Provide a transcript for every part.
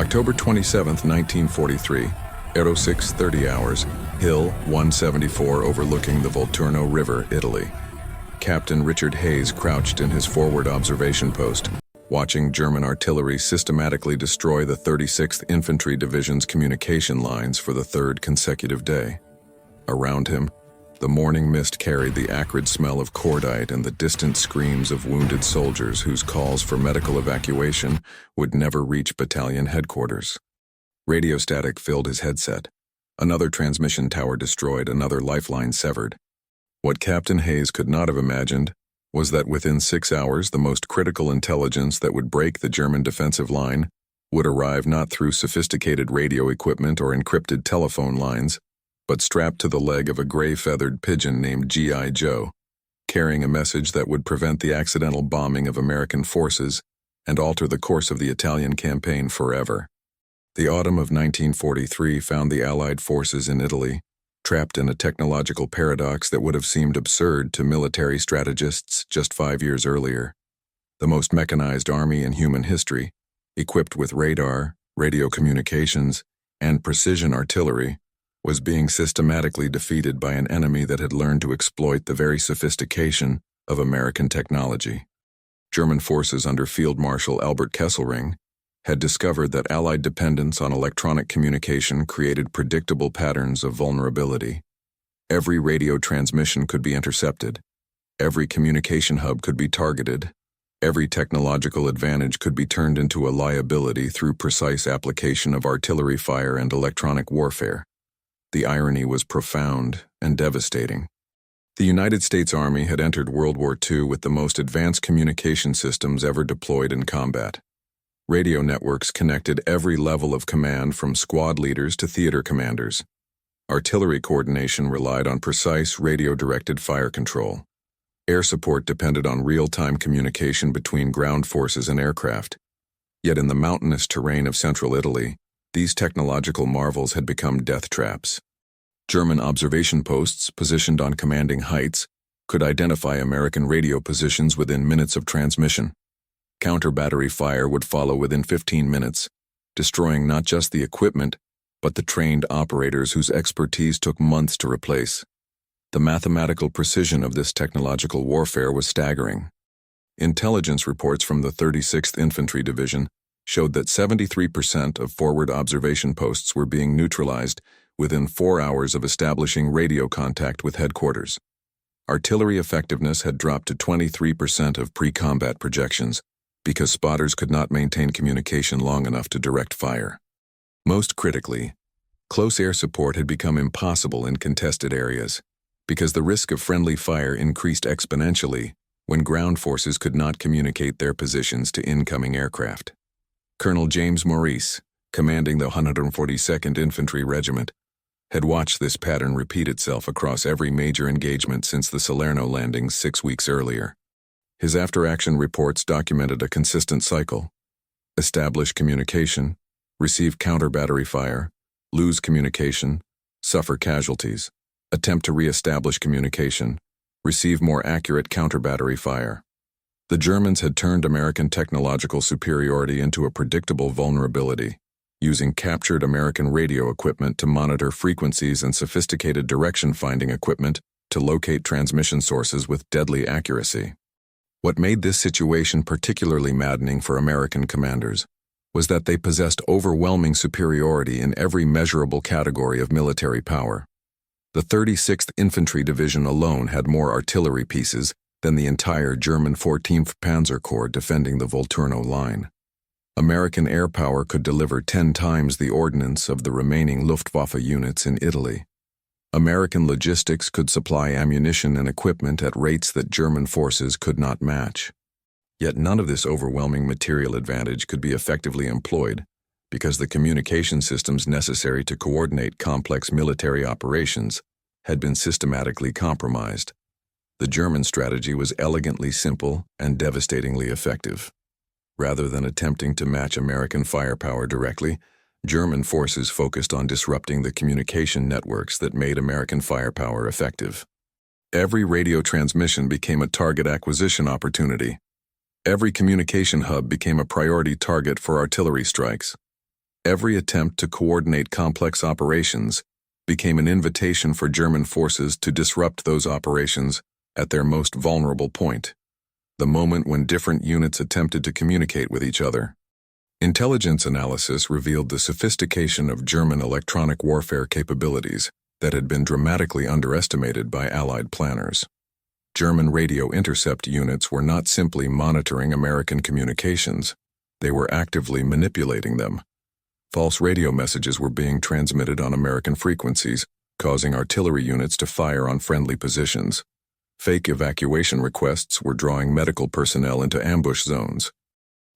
October 27, 1943, 06:30 hours, Hill 174 overlooking the Volturno River, Italy. Captain Richard Hayes crouched in his forward observation post, watching German artillery systematically destroy the 36th Infantry Division's communication lines for the third consecutive day. Around him, the morning mist carried the acrid smell of cordite and the distant screams of wounded soldiers whose calls for medical evacuation would never reach battalion headquarters. Radio static filled his headset. Another transmission tower destroyed, another lifeline severed. What Captain Hayes could not have imagined was that within 6 hours the most critical intelligence that would break the German defensive line would arrive not through sophisticated radio equipment or encrypted telephone lines, but strapped to the leg of a gray-feathered pigeon named G.I. Joe, carrying a message that would prevent the accidental bombing of American forces and alter the course of the Italian campaign forever. The autumn of 1943 found the Allied forces in Italy trapped in a technological paradox that would have seemed absurd to military strategists just 5 years earlier. The most mechanized army in human history, equipped with radar, radio communications, and precision artillery, was being systematically defeated by an enemy that had learned to exploit the very sophistication of American technology. German forces under Field Marshal Albert Kesselring had discovered that Allied dependence on electronic communication created predictable patterns of vulnerability. Every radio transmission could be intercepted. Every communication hub could be targeted. Every technological advantage could be turned into a liability through precise application of artillery fire and electronic warfare. The irony was profound and devastating. The United States Army had entered World War II with the most advanced communication systems ever deployed in combat. Radio networks connected every level of command from squad leaders to theater commanders. Artillery coordination relied on precise radio-directed fire control. Air support depended on real-time communication between ground forces and aircraft. Yet in the mountainous terrain of central Italy, these technological marvels had become death traps. German observation posts positioned on commanding heights could identify American radio positions within minutes of transmission. Counter-battery fire would follow within 15 minutes, destroying not just the equipment, but the trained operators whose expertise took months to replace. The mathematical precision of this technological warfare was staggering. Intelligence reports from the 36th Infantry Division showed that 73% of forward observation posts were being neutralized within 4 hours of establishing radio contact with headquarters. Artillery effectiveness had dropped to 23% of pre-combat projections because spotters could not maintain communication long enough to direct fire. Most critically, close air support had become impossible in contested areas because the risk of friendly fire increased exponentially when ground forces could not communicate their positions to incoming aircraft. Colonel James Maurice, commanding the 142nd Infantry Regiment, had watched this pattern repeat itself across every major engagement since the Salerno landings 6 weeks earlier. His after-action reports documented a consistent cycle: establish communication, receive counter-battery fire, lose communication, suffer casualties, attempt to re-establish communication, receive more accurate counter-battery fire. The Germans had turned American technological superiority into a predictable vulnerability, using captured American radio equipment to monitor frequencies and sophisticated direction-finding equipment to locate transmission sources with deadly accuracy. What made this situation particularly maddening for American commanders was that they possessed overwhelming superiority in every measurable category of military power. The 36th Infantry Division alone had more artillery pieces than the entire German 14th Panzer Corps defending the Volturno line. American air power could deliver 10 times the ordnance of the remaining Luftwaffe units in Italy. American logistics could supply ammunition and equipment at rates that German forces could not match. Yet none of this overwhelming material advantage could be effectively employed because the communication systems necessary to coordinate complex military operations had been systematically compromised. The German strategy was elegantly simple and devastatingly effective. Rather than attempting to match American firepower directly, German forces focused on disrupting the communication networks that made American firepower effective. Every radio transmission became a target acquisition opportunity. Every communication hub became a priority target for artillery strikes. Every attempt to coordinate complex operations became an invitation for German forces to disrupt those operations at their most vulnerable point, the moment when different units attempted to communicate with each other. Intelligence analysis revealed the sophistication of German electronic warfare capabilities that had been dramatically underestimated by Allied planners. German radio intercept units were not simply monitoring American communications, they were actively manipulating them. False radio messages were being transmitted on American frequencies, causing artillery units to fire on friendly positions. Fake evacuation requests were drawing medical personnel into ambush zones.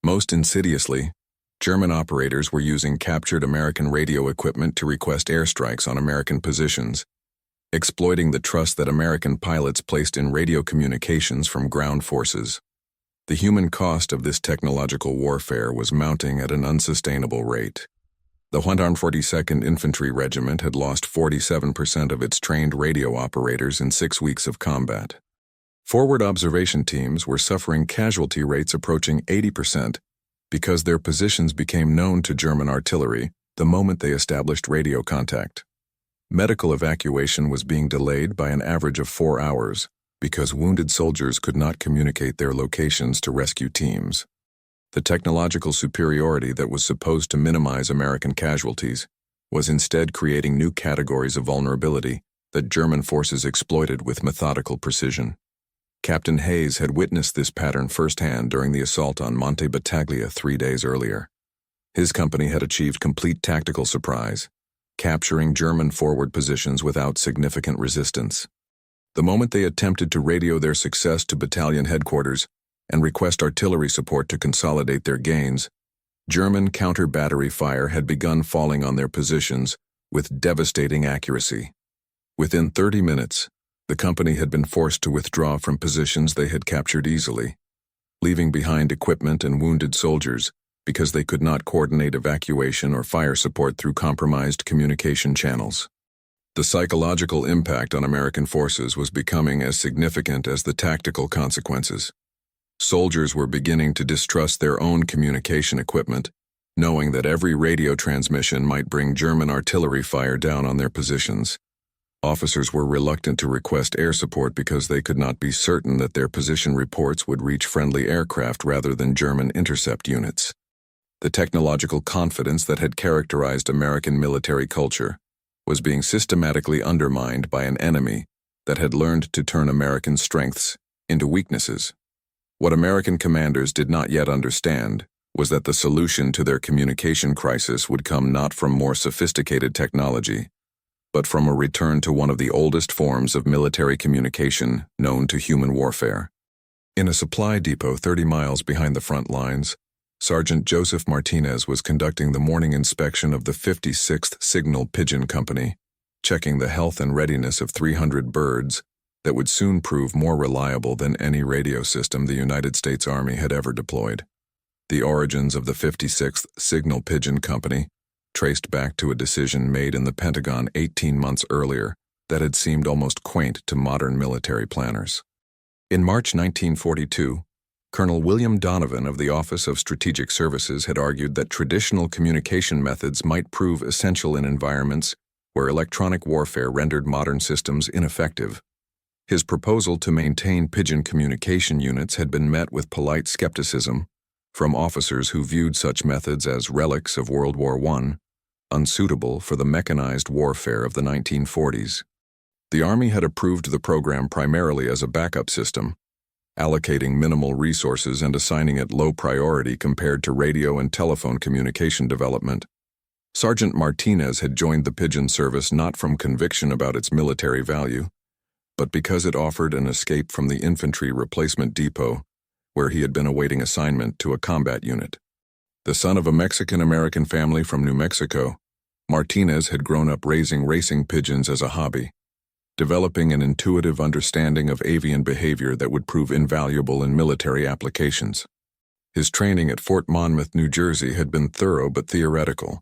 Most insidiously, German operators were using captured American radio equipment to request airstrikes on American positions, exploiting the trust that American pilots placed in radio communications from ground forces. The human cost of this technological warfare was mounting at an unsustainable rate. The 142nd Infantry Regiment had lost 47% of its trained radio operators in 6 weeks of combat. Forward observation teams were suffering casualty rates approaching 80% because their positions became known to German artillery the moment they established radio contact. Medical evacuation was being delayed by an average of 4 hours because wounded soldiers could not communicate their locations to rescue teams. The technological superiority that was supposed to minimize American casualties was instead creating new categories of vulnerability that German forces exploited with methodical precision. Captain Hayes had witnessed this pattern firsthand during the assault on Monte Battaglia 3 days earlier. His company had achieved complete tactical surprise, capturing German forward positions without significant resistance. The moment they attempted to radio their success to battalion headquarters and request artillery support to consolidate their gains, German counter-battery fire had begun falling on their positions with devastating accuracy. Within 30 minutes, the company had been forced to withdraw from positions they had captured easily, leaving behind equipment and wounded soldiers because they could not coordinate evacuation or fire support through compromised communication channels. The psychological impact on American forces was becoming as significant as the tactical consequences. Soldiers were beginning to distrust their own communication equipment, knowing that every radio transmission might bring German artillery fire down on their positions. Officers were reluctant to request air support because they could not be certain that their position reports would reach friendly aircraft rather than German intercept units. The technological confidence that had characterized American military culture was being systematically undermined by an enemy that had learned to turn American strengths into weaknesses. What American commanders did not yet understand was that the solution to their communication crisis would come not from more sophisticated technology, but from a return to one of the oldest forms of military communication known to human warfare. In a supply depot 30 miles behind the front lines, Sergeant Joseph Martinez was conducting the morning inspection of the 56th Signal Pigeon Company, checking the health and readiness of 300 birds that would soon prove more reliable than any radio system the United States Army had ever deployed. The origins of the 56th Signal Pigeon Company traced back to a decision made in the Pentagon 18 months earlier that had seemed almost quaint to modern military planners. In March 1942, Colonel William Donovan of the Office of Strategic Services had argued that traditional communication methods might prove essential in environments where electronic warfare rendered modern systems ineffective. His proposal to maintain pigeon communication units had been met with polite skepticism from officers who viewed such methods as relics of World War I, unsuitable for the mechanized warfare of the 1940s. The Army had approved the program primarily as a backup system, allocating minimal resources and assigning it low priority compared to radio and telephone communication development. Sergeant Martinez had joined the Pigeon service not from conviction about its military value, but because it offered an escape from the infantry replacement depot, where he had been awaiting assignment to a combat unit. The son of a Mexican-American family from New Mexico, Martinez had grown up raising racing pigeons as a hobby, developing an intuitive understanding of avian behavior that would prove invaluable in military applications. His training at Fort Monmouth, New Jersey had been thorough but theoretical.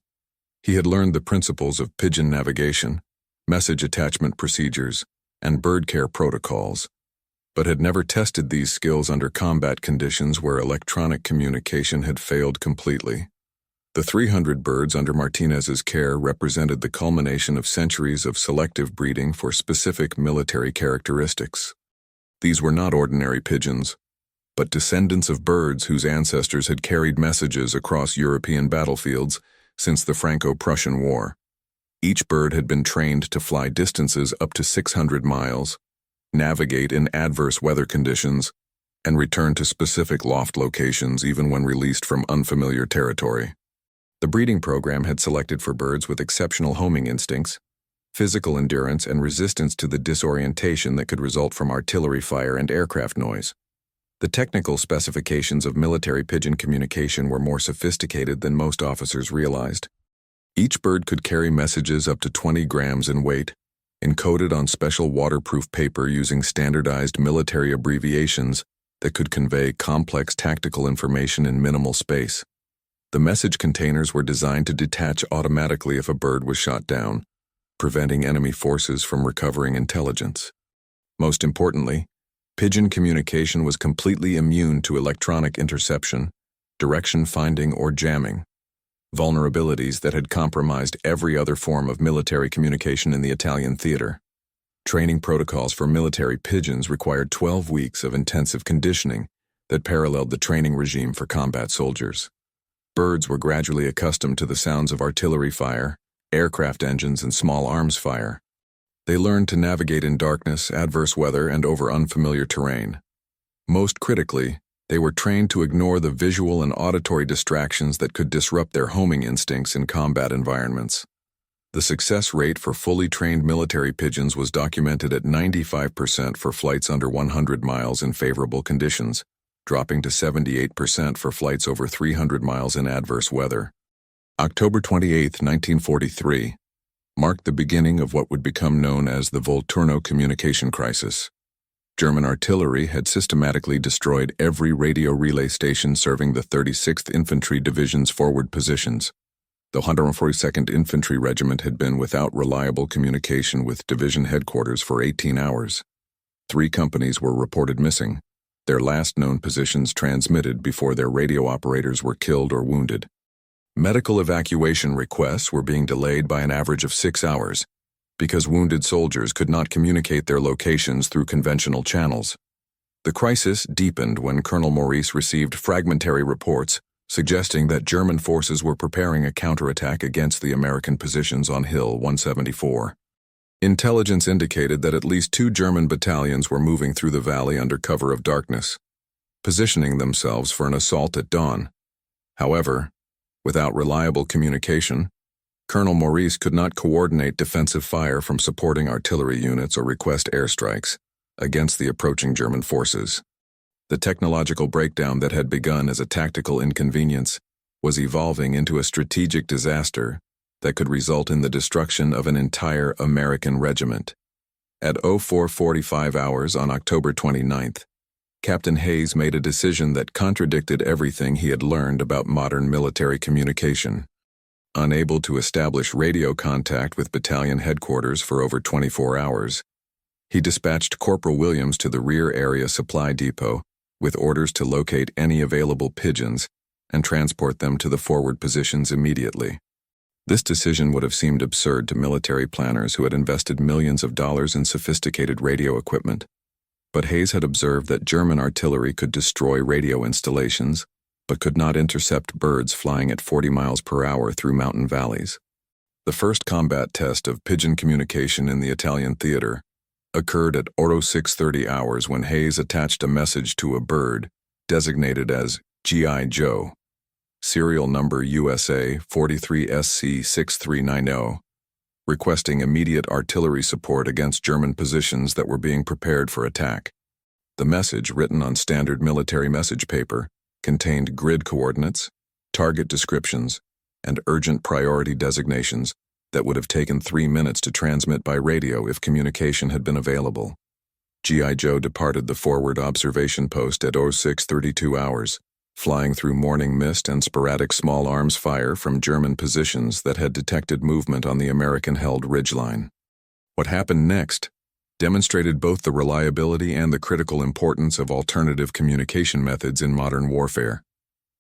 He had learned the principles of pigeon navigation, message attachment procedures, and bird care protocols, but had never tested these skills under combat conditions where electronic communication had failed completely. The 300 birds under Martinez's care represented the culmination of centuries of selective breeding for specific military characteristics. These were not ordinary pigeons, but descendants of birds whose ancestors had carried messages across European battlefields since the Franco-Prussian War. Each bird had been trained to fly distances up to 600 miles, navigate in adverse weather conditions, and return to specific loft locations even when released from unfamiliar territory. The breeding program had selected for birds with exceptional homing instincts, physical endurance, and resistance to the disorientation that could result from artillery fire and aircraft noise. The technical specifications of military pigeon communication were more sophisticated than most officers realized. Each bird could carry messages up to 20 grams in weight, encoded on special waterproof paper using standardized military abbreviations that could convey complex tactical information in minimal space. The message containers were designed to detach automatically if a bird was shot down, preventing enemy forces from recovering intelligence. Most importantly, pigeon communication was completely immune to electronic interception, direction finding, or jamming, vulnerabilities that had compromised every other form of military communication in the Italian theater. Training protocols for military pigeons required 12 weeks of intensive conditioning that paralleled the training regime for combat soldiers. Birds were gradually accustomed to the sounds of artillery fire, aircraft engines, and small arms fire. They learned to navigate in darkness, adverse weather, and over unfamiliar terrain. Most critically, they were trained to ignore the visual and auditory distractions that could disrupt their homing instincts in combat environments. The success rate for fully trained military pigeons was documented at 95% for flights under 100 miles in favorable conditions, dropping to 78% for flights over 300 miles in adverse weather. October 28, 1943, marked the beginning of what would become known as the Volturno communication crisis. German artillery had systematically destroyed every radio relay station serving the 36th Infantry Division's forward positions. The 142nd Infantry Regiment had been without reliable communication with division headquarters for 18 hours. 3 companies were reported missing, their last known positions transmitted before their radio operators were killed or wounded. Medical evacuation requests were being delayed by an average of 6 hours because wounded soldiers could not communicate their locations through conventional channels. The crisis deepened when Colonel Maurice received fragmentary reports suggesting that German forces were preparing a counterattack against the American positions on Hill 174. Intelligence indicated that at least 2 German battalions were moving through the valley under cover of darkness, positioning themselves for an assault at dawn. However, without reliable communication, Colonel Maurice could not coordinate defensive fire from supporting artillery units or request airstrikes against the approaching German forces. The technological breakdown that had begun as a tactical inconvenience was evolving into a strategic disaster that could result in the destruction of an entire American regiment. At 04:45 hours on October 29th, Captain Hayes made a decision that contradicted everything he had learned about modern military communication. Unable to establish radio contact with battalion headquarters for over 24 hours, he dispatched Corporal Williams to the rear area supply depot with orders to locate any available pigeons and transport them to the forward positions immediately. This decision would have seemed absurd to military planners who had invested millions of dollars in sophisticated radio equipment. But Hayes had observed that German artillery could destroy radio installations, but could not intercept birds flying at 40 miles per hour through mountain valleys. The first combat test of pigeon communication in the Italian theater occurred at 06:30 hours when Hayes attached a message to a bird designated as G.I. Joe, serial number USA 43SC6390, requesting immediate artillery support against German positions that were being prepared for attack. The message, written on standard military message paper, contained grid coordinates, target descriptions, and urgent priority designations that would have taken 3 minutes to transmit by radio if communication had been available. G.I. Joe departed the forward observation post at 06:32 hours, flying through morning mist and sporadic small arms fire from German positions that had detected movement on the American-held ridgeline. What happened next demonstrated both the reliability and the critical importance of alternative communication methods in modern warfare.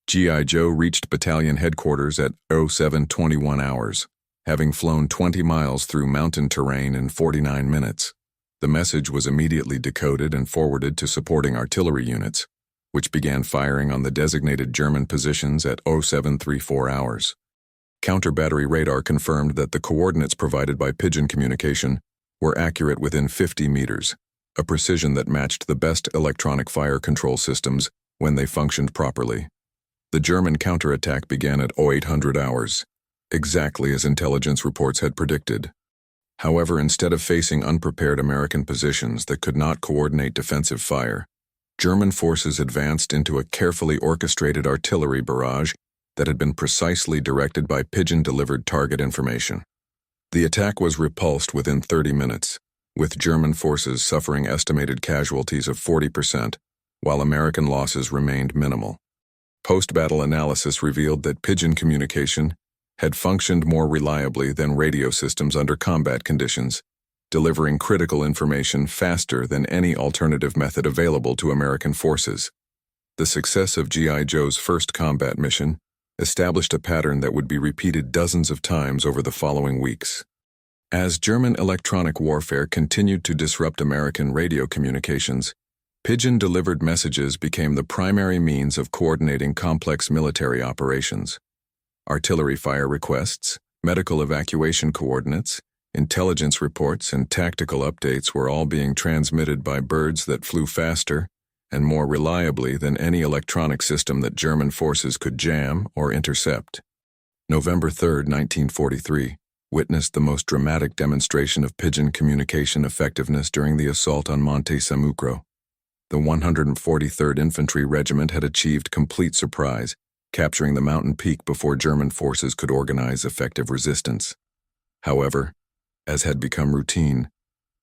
G.I. Joe reached battalion headquarters at 07:21 hours, having flown 20 miles through mountain terrain in 49 minutes. The message was immediately decoded and forwarded to supporting artillery units, which began firing on the designated German positions at 07:34 hours. Counter-battery radar confirmed that the coordinates provided by Pigeon communication were accurate within 50 meters, a precision that matched the best electronic fire control systems when they functioned properly. The German counterattack began at 0800 hours, exactly as intelligence reports had predicted. However, instead of facing unprepared American positions that could not coordinate defensive fire, German forces advanced into a carefully orchestrated artillery barrage that had been precisely directed by Pigeon-delivered target information. The attack was repulsed within 30 minutes, with German forces suffering estimated casualties of 40%, while American losses remained minimal. Post-battle analysis revealed that Pigeon communication had functioned more reliably than radio systems under combat conditions, delivering critical information faster than any alternative method available to American forces. The success of G.I. Joe's first combat mission established a pattern that would be repeated dozens of times over the following weeks. As German electronic warfare continued to disrupt American radio communications, Pigeon-delivered messages became the primary means of coordinating complex military operations. Artillery fire requests, medical evacuation coordinates, intelligence reports, and tactical updates were all being transmitted by birds that flew faster and more reliably than any electronic system that German forces could jam or intercept. November 3, 1943, witnessed the most dramatic demonstration of Pigeon communication effectiveness during the assault on Monte Sammucro. The 143rd Infantry Regiment had achieved complete surprise, capturing the mountain peak before German forces could organize effective resistance. However, as had become routine,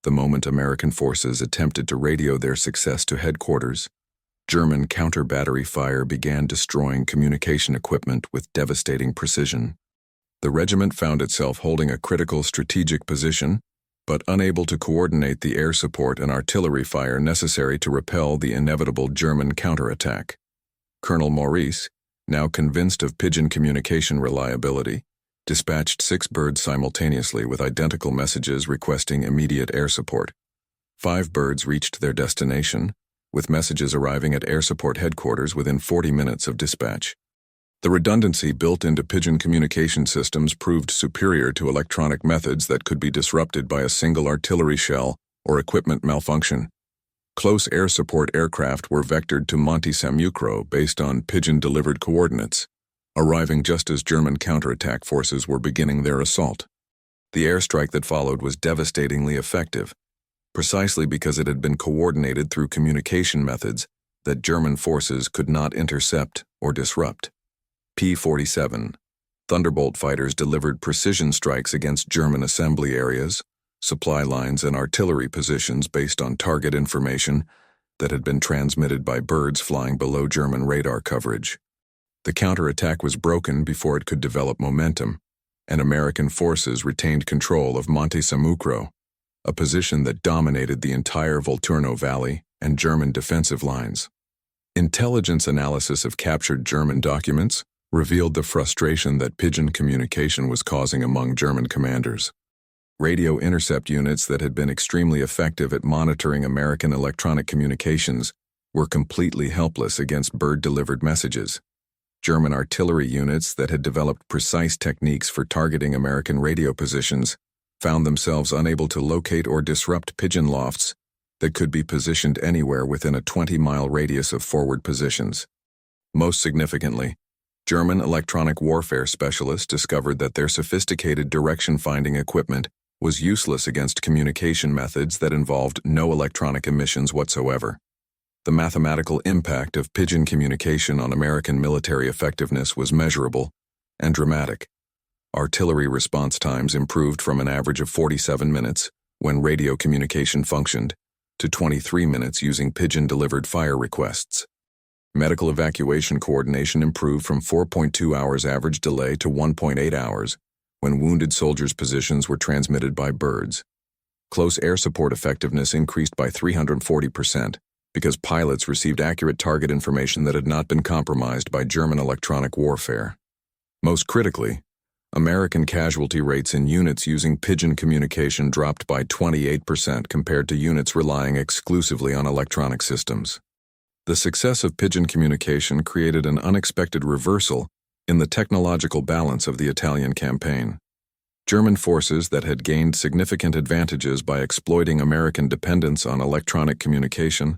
the moment American forces attempted to radio their success to headquarters, German counter-battery fire began destroying communication equipment with devastating precision. The regiment found itself holding a critical strategic position, but unable to coordinate the air support and artillery fire necessary to repel the inevitable German counterattack. Colonel Maurice, now convinced of Pigeon communication reliability, dispatched 6 birds simultaneously with identical messages requesting immediate air support. 5 birds reached their destination, with messages arriving at air support headquarters within 40 minutes of dispatch. The redundancy built into Pigeon communication systems proved superior to electronic methods that could be disrupted by a single artillery shell or equipment malfunction. Close air support aircraft were vectored to Monte Sammucro based on Pigeon-delivered coordinates, arriving just as German counterattack forces were beginning their assault. The airstrike that followed was devastatingly effective, precisely because it had been coordinated through communication methods that German forces could not intercept or disrupt. P-47. Thunderbolt fighters delivered precision strikes against German assembly areas, supply lines, and artillery positions based on target information that had been transmitted by birds flying below German radar coverage. The counterattack was broken before it could develop momentum, and American forces retained control of Monte Sammucro, a position that dominated the entire Volturno Valley and German defensive lines. Intelligence analysis of captured German documents revealed the frustration that Pigeon communication was causing among German commanders. Radio intercept units that had been extremely effective at monitoring American electronic communications were completely helpless against bird-delivered messages. German artillery units that had developed precise techniques for targeting American radio positions found themselves unable to locate or disrupt pigeon lofts that could be positioned anywhere within a 20-mile radius of forward positions. Most significantly, German electronic warfare specialists discovered that their sophisticated direction-finding equipment was useless against communication methods that involved no electronic emissions whatsoever. The mathematical impact of Pigeon communication on American military effectiveness was measurable and dramatic. Artillery response times improved from an average of 47 minutes, when radio communication functioned, to 23 minutes using Pigeon-delivered fire requests. Medical evacuation coordination improved from 4.2 hours average delay to 1.8 hours, when wounded soldiers' positions were transmitted by birds. Close air support effectiveness increased by 340%, because pilots received accurate target information that had not been compromised by German electronic warfare. Most critically, American casualty rates in units using pigeon communication dropped by 28% compared to units relying exclusively on electronic systems. The success of pigeon communication created an unexpected reversal in the technological balance of the Italian campaign. German forces that had gained significant advantages by exploiting American dependence on electronic communication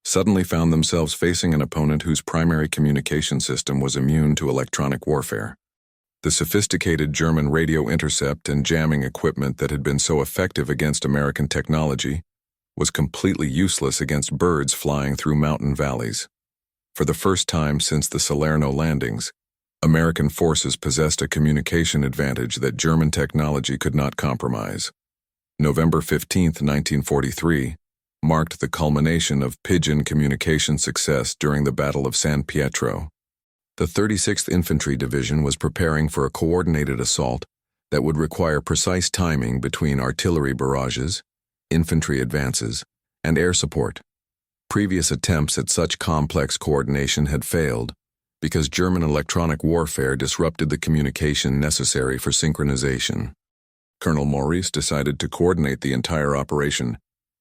suddenly found themselves facing an opponent whose primary communication system was immune to electronic warfare. The sophisticated German radio intercept and jamming equipment that had been so effective against American technology was completely useless against birds flying through mountain valleys. For the first time since the Salerno landings, American forces possessed a communication advantage that German technology could not compromise. November 15, 1943, marked the culmination of pigeon communication success during the Battle of San Pietro. The 36th Infantry Division was preparing for a coordinated assault that would require precise timing between artillery barrages, infantry advances, and air support. Previous attempts at such complex coordination had failed because German electronic warfare disrupted the communication necessary for synchronization. Colonel Maurice decided to coordinate the entire operation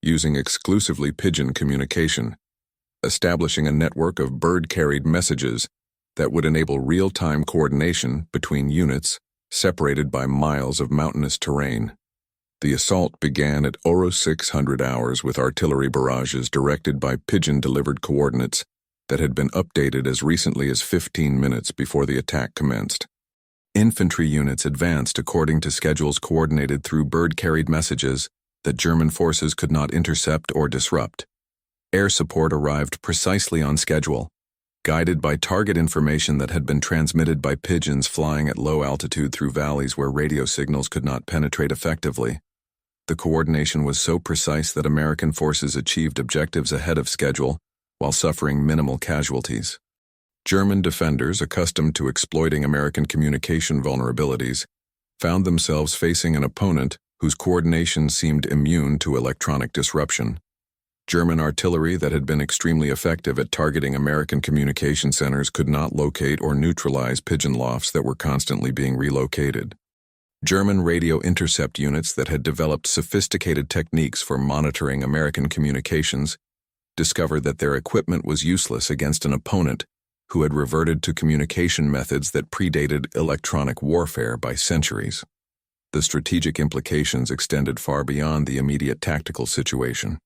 using exclusively pigeon communication, establishing a network of bird-carried messages that would enable real-time coordination between units separated by miles of mountainous terrain. The assault began at 0600 hours with artillery barrages directed by pigeon-delivered coordinates that had been updated as recently as 15 minutes before the attack commenced. Infantry units advanced according to schedules coordinated through bird-carried messages that German forces could not intercept or disrupt. Air support arrived precisely on schedule, guided by target information that had been transmitted by pigeons flying at low altitude through valleys where radio signals could not penetrate effectively. The coordination was so precise that American forces achieved objectives ahead of schedule while suffering minimal casualties. German defenders, accustomed to exploiting American communication vulnerabilities, found themselves facing an opponent whose coordination seemed immune to electronic disruption. German artillery that had been extremely effective at targeting American communication centers could not locate or neutralize pigeon lofts that were constantly being relocated. German radio intercept units that had developed sophisticated techniques for monitoring American communications discovered that their equipment was useless against an opponent who had reverted to communication methods that predated electronic warfare by centuries. The strategic implications extended far beyond the immediate tactical situation.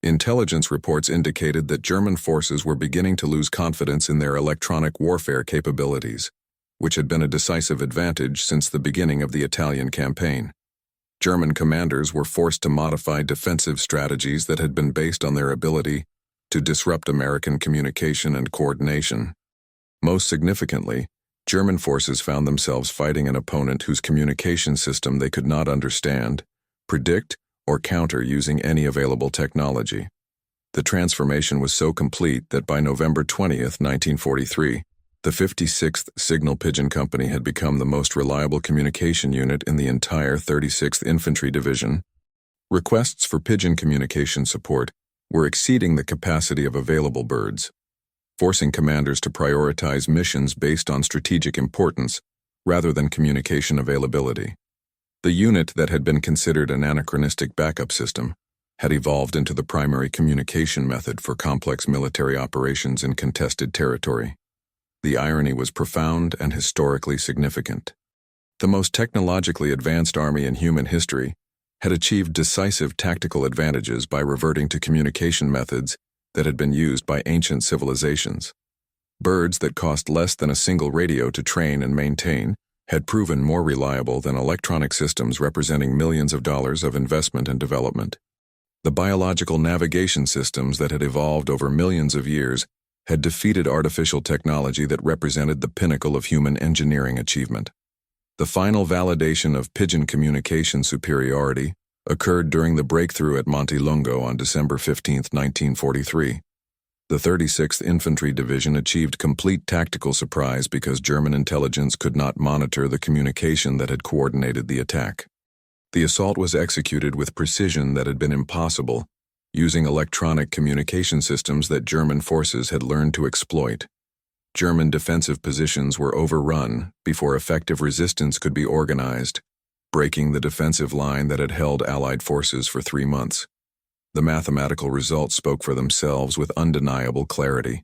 Intelligence reports indicated that German forces were beginning to lose confidence in their electronic warfare capabilities, which had been a decisive advantage since the beginning of the Italian campaign. German commanders were forced to modify defensive strategies that had been based on their ability to disrupt American communication and coordination. Most significantly, German forces found themselves fighting an opponent whose communication system they could not understand, predict, or counter using any available technology. The transformation was so complete that by November 20, 1943, the 56th Signal Pigeon Company had become the most reliable communication unit in the entire 36th Infantry Division. Requests for pigeon communication support were exceeding the capacity of available birds, forcing commanders to prioritize missions based on strategic importance rather than communication availability. The unit that had been considered an anachronistic backup system had evolved into the primary communication method for complex military operations in contested territory. The irony was profound and historically significant. The most technologically advanced army in human history had achieved decisive tactical advantages by reverting to communication methods that had been used by ancient civilizations. Birds that cost less than a single radio to train and maintain had proven more reliable than electronic systems representing millions of dollars of investment and development. The biological navigation systems that had evolved over millions of years had defeated artificial technology that represented the pinnacle of human engineering achievement. The final validation of pigeon communication superiority occurred during the breakthrough at Monte Lungo on December 15, 1943. The 36th Infantry Division achieved complete tactical surprise because German intelligence could not monitor the communication that had coordinated the attack. The assault was executed with precision that had been impossible using electronic communication systems that German forces had learned to exploit. German defensive positions were overrun before effective resistance could be organized, breaking the defensive line that had held Allied forces for 3 months. The mathematical results spoke for themselves with undeniable clarity.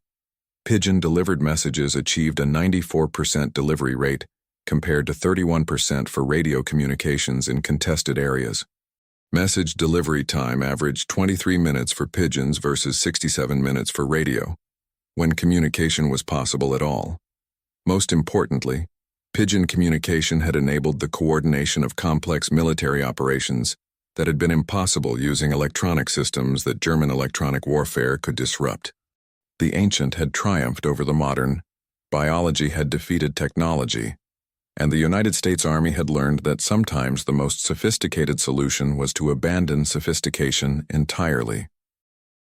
Pigeon-delivered messages achieved a 94% delivery rate, compared to 31% for radio communications in contested areas. Message delivery time averaged 23 minutes for Pigeons versus 67 minutes for radio, when communication was possible at all. Most importantly, Pigeon communication had enabled the coordination of complex military operations that had been impossible using electronic systems that German electronic warfare could disrupt. The ancient had triumphed over the modern, biology had defeated technology, and the United States Army had learned that sometimes the most sophisticated solution was to abandon sophistication entirely.